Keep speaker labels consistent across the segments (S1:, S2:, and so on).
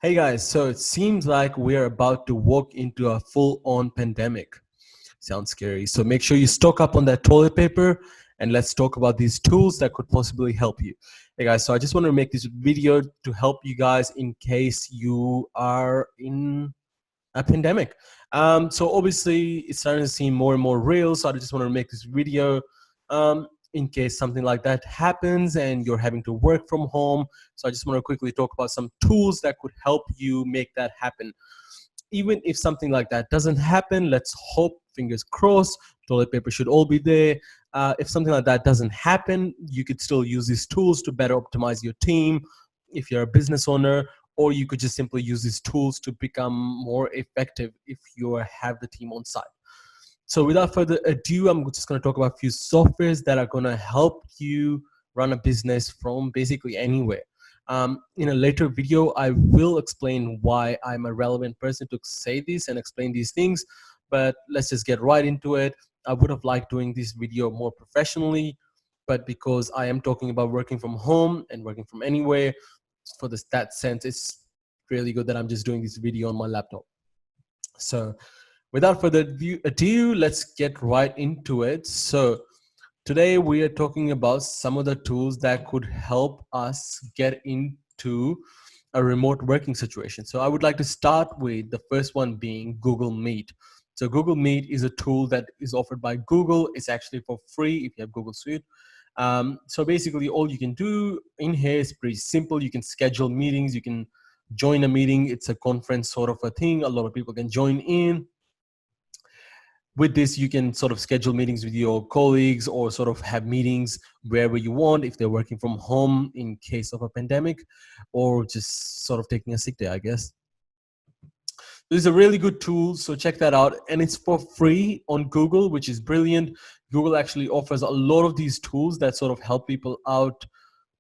S1: Hey guys, so it seems like we're about to walk into a full-on pandemic. Sounds scary. So make sure you stock up on that toilet paper and let's talk about these tools that could possibly help you. Hey guys, so I just want to make this video to help you guys in case you are in a pandemic. So obviously it's starting to seem more and more real. So I just want to make this video in case something like that happens and you're having to work from home. So I just want to quickly talk about some tools that could help you make that happen. Even if something like that doesn't happen, let's hope, fingers crossed, toilet paper should all be there. If something like that doesn't happen, you could still use these tools to better optimize your team if you're a business owner, or you could just simply use these tools to become more effective if you have the team on site. So without further ado, I'm just going to talk about a few softwares that are going to help you run a business from basically anywhere. In a later video, I will explain why I'm a relevant person to say this and explain these things, but let's just get right into it. I would have liked doing this video more professionally, but because I am talking about working from home and working from anywhere, for that sense, it's really good that I'm just doing this video on my laptop. So without further ado, let's get right into it. So today we are talking about some of the tools that could help us get into a remote working situation. So I would like to start with the first one being Google Meet. So Google Meet is a tool that is offered by Google. It's actually for free if you have Google Suite. So basically all you can do in here is pretty simple. You can schedule meetings, you can join a meeting. It's a conference sort of a thing. A lot of people can join in. With this, you can sort of schedule meetings with your colleagues or sort of have meetings wherever you want if they're working from home in case of a pandemic, or just sort of taking a sick day, I guess. This is a really good tool, so check that out. And it's for free on Google, which is brilliant. Google actually offers a lot of these tools that sort of help people out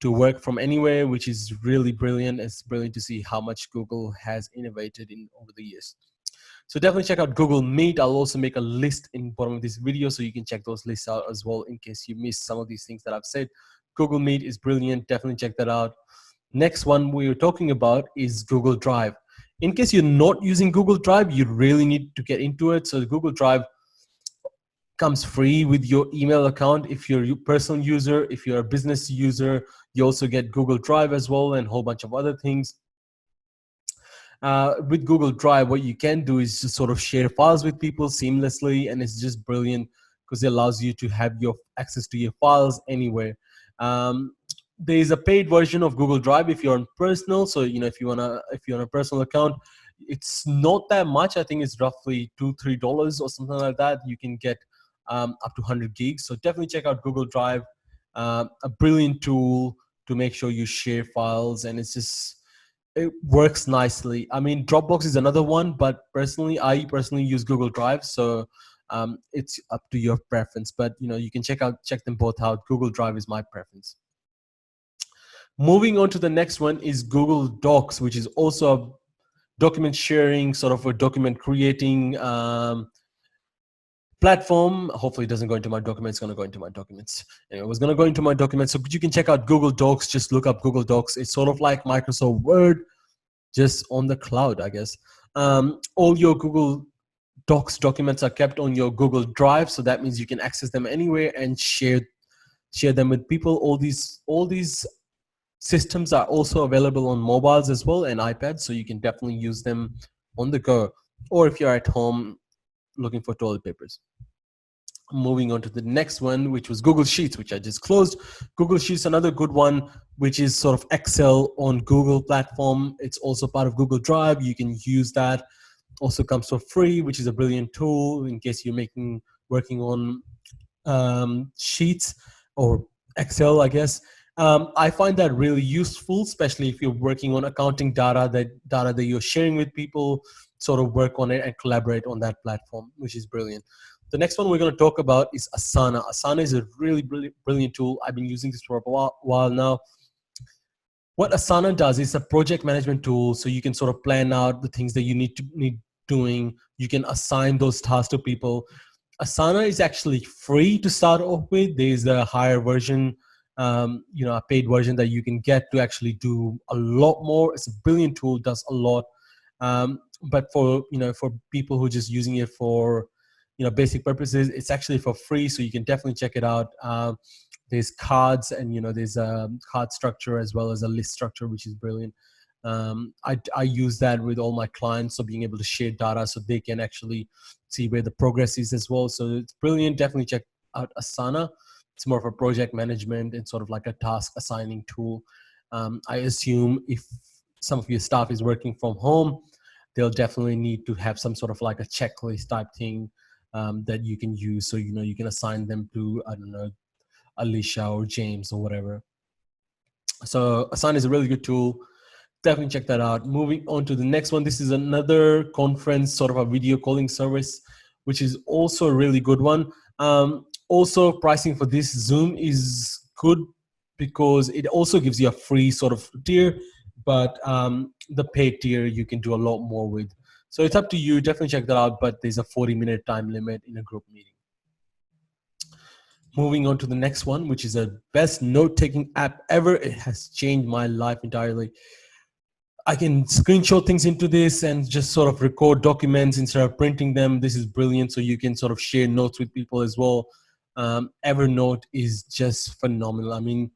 S1: to work from anywhere, which is really brilliant. It's brilliant to see how much Google has innovated in over the years. So definitely check out Google Meet. I'll also make a list in the bottom of this video so you can check those lists out as well in case you missed some of these things that I've said. Google Meet is brilliant. Definitely check that out. Next one we're talking about is Google Drive. In case you're not using Google Drive, you really need to get into it. So Google Drive comes free with your email account. If you're a personal user, if you're a business user, you also get Google Drive as well and a whole bunch of other things. With Google Drive, what you can do is just sort of share files with people seamlessly, and it's just brilliant because it allows you to have your access to your files anywhere. There is a paid version of Google Drive if you're on personal. So if you're on a personal account, it's not that much. I think it's roughly $2-3 or something like that. You can get up to 100 gigs. So definitely check out Google Drive. A brilliant tool to make sure you share files, and it works nicely. I mean, Dropbox is another one, but I personally use Google Drive, so it's up to your preference. But you can check them both out. Google Drive is my preference. Moving on to the next one is Google Docs, which is also a document sharing, sort of a document creating platform. Hopefully it doesn't go into my documents. It's going to go into my documents. Anyway, it was going to go into my documents. So you can check out Google Docs. Just look up Google Docs. It's sort of like Microsoft Word, just on the cloud, I guess. All your Google Docs documents are kept on your Google Drive, so that means you can access them anywhere and share them with people. All these systems are also available on mobiles as well and iPads, so you can definitely use them on the go, or if you're at home looking for toilet papers. Moving on to the next one, which was Google Sheets, which I just closed. Google Sheets, another good one, which is sort of Excel on Google platform. It's also part of Google Drive. You can use that. Also comes for free, which is a brilliant tool in case you're working on Sheets or Excel, I guess. I find that really useful, especially if you're working on accounting data that you're sharing with people. Sort of work on it and collaborate on that platform, which is brilliant. The next one we're going to talk about is Asana. Asana is a really brilliant tool. I've been using this for a while now. What Asana does is a project management tool, so you can sort of plan out the things that you need doing. You can assign those tasks to people. Asana is actually free to start off with. There's a higher version a paid version that you can get to actually do a lot more. It's a brilliant tool, does a lot. But for people who are just using it for basic purposes, it's actually for free, so you can definitely check it out. There's cards, and there's a card structure as well as a list structure, which is brilliant. I use that with all my clients, so being able to share data so they can actually see where the progress is as well. So it's brilliant. Definitely check out Asana. It's more of a project management and sort of like a task assigning tool. I assume if some of your staff is working from home, they'll definitely need to have some sort of like a checklist type thing that you can use. So you can assign them to, I don't know, Alicia or James or whatever. So Asana is a really good tool. Definitely check that out. Moving on to the next one. This is another conference, sort of a video calling service, which is also a really good one. Also, pricing for this Zoom is good because it also gives you a free sort of tier, but the paid tier you can do a lot more with. So it's up to you. Definitely check that out, but there's a 40-minute time limit in a group meeting. Moving on to the next one, which is a best note-taking app ever. It has changed my life entirely. I can screenshot things into this and just sort of record documents instead of printing them. This is brilliant. So you can sort of share notes with people as well. Evernote is just phenomenal. I mean,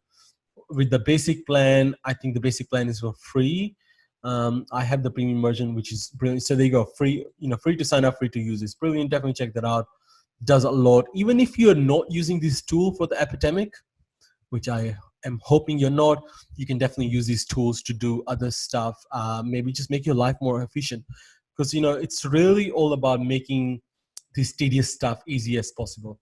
S1: with the basic plan, I think the basic plan is for free. I have the premium version, which is brilliant. So there you go, free, free to sign up, free to use. It's brilliant. Definitely check that out. Does a lot. Even if you're not using this tool for the epidemic, which I am hoping you're not, you can definitely use these tools to do other stuff. Maybe just make your life more efficient, because it's really all about making this tedious stuff easy as possible.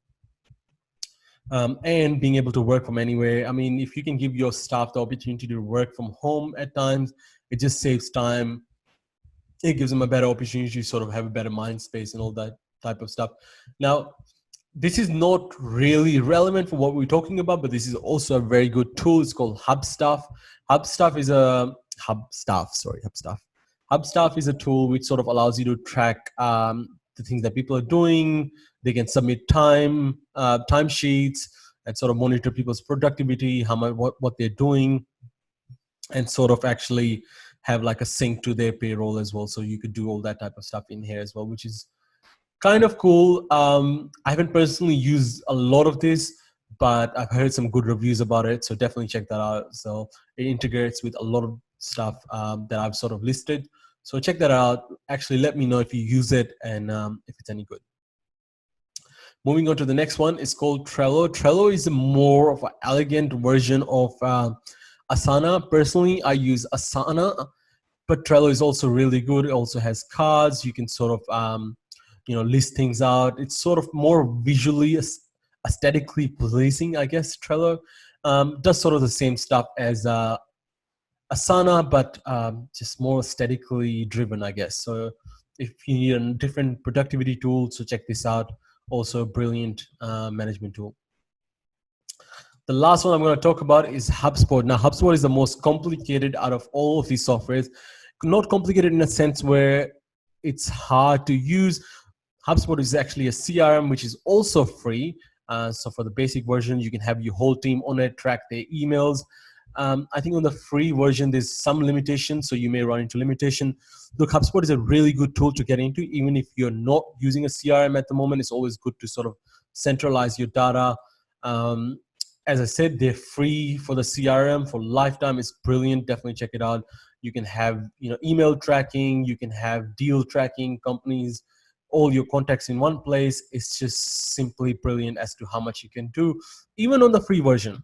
S1: And being able to work from anywhere. I mean, if you can give your staff the opportunity to work from home at times, it just saves time. It gives them a better opportunity to sort of have a better mind space and all that type of stuff. Now, this is not really relevant for what we're talking about, but this is also a very good tool. It's called Hubstaff. Hubstaff is a Hubstaff is a tool which sort of allows you to track the things that people are doing. They can submit timesheets and sort of monitor people's productivity, how much, what they're doing, and sort of actually have like a sync to their payroll as well. So you could do all that type of stuff in here as well, which is kind of cool. I haven't personally used a lot of this, but I've heard some good reviews about it. So definitely check that out. So it integrates with a lot of stuff that I've sort of listed. So check that out. Actually, let me know if you use it and if it's any good. Moving on to the next one, it's called Trello. Trello is a more of an elegant version of Asana. Personally, I use Asana, but Trello is also really good. It also has cards. You can sort of list things out. It's sort of more visually, aesthetically pleasing, I guess. Trello does sort of the same stuff as Asana, but just more aesthetically driven, I guess. So if you need a different productivity tool, so check this out. Also a brilliant management tool. The last one I'm going to talk about is HubSpot. Now, HubSpot is the most complicated out of all of these softwares. Not complicated in a sense where it's hard to use. HubSpot is actually a CRM, which is also free. So for the basic version, you can have your whole team on it, track their emails. I think on the free version, there's some limitation, so you may run into limitation. Look, HubSpot is a really good tool to get into. Even if you're not using a CRM at the moment, it's always good to sort of centralize your data. As I said, they're free for the CRM for lifetime. It's brilliant. Definitely check it out. You can have email tracking. You can have deal tracking, companies, all your contacts in one place. It's just simply brilliant as to how much you can do, even on the free version.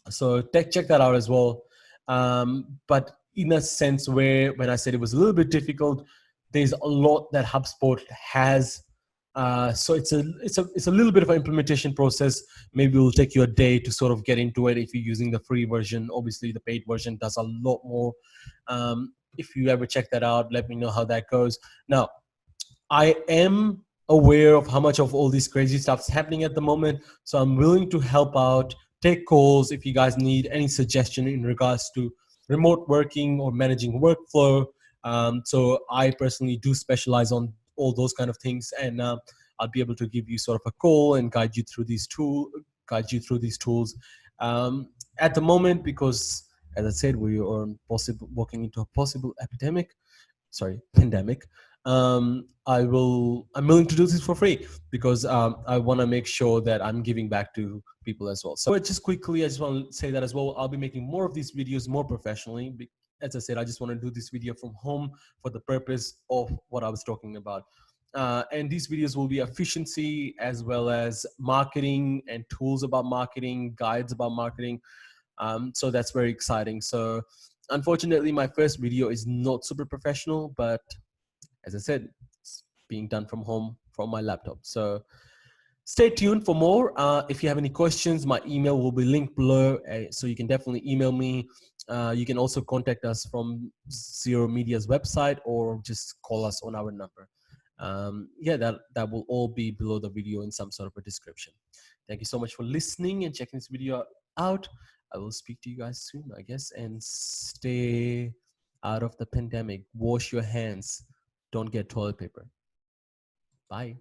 S1: So check that out as well. But in a sense where, when I said it was a little bit difficult, there's a lot that HubSpot has. So it's a little bit of an implementation process. Maybe it will take you a day to sort of get into it if you're using the free version. Obviously, the paid version does a lot more. If you ever check that out, let me know how that goes. Now, I am aware of how much of all this crazy stuff is happening at the moment, so I'm willing to help out, take calls if you guys need any suggestion in regards to remote working or managing workflow. So I personally do specialize on all those kind of things, and I'll be able to give you sort of a call and guide you through these tools. At the moment, because as I said, we are walking into a possible pandemic. I'm willing to do this for free because I want to make sure that I'm giving back to people as well. So just quickly, I just want to say that as well. I'll be making more of these videos more professionally. As I said, I just want to do this video from home for the purpose of what I was talking about. And these videos will be efficiency as well as marketing and tools about marketing, guides about marketing. So that's very exciting. So unfortunately, my first video is not super professional, but as I said, it's being done from home from my laptop. So stay tuned for more. If you have any questions, my email will be linked below. So you can definitely email me. You can also contact us from Zero Media's website or just call us on our number. Yeah, that will all be below the video in some sort of a description. Thank you so much for listening and checking this video out. I will speak to you guys soon, I guess, and stay out of the pandemic. Wash your hands. Don't get toilet paper. Bye.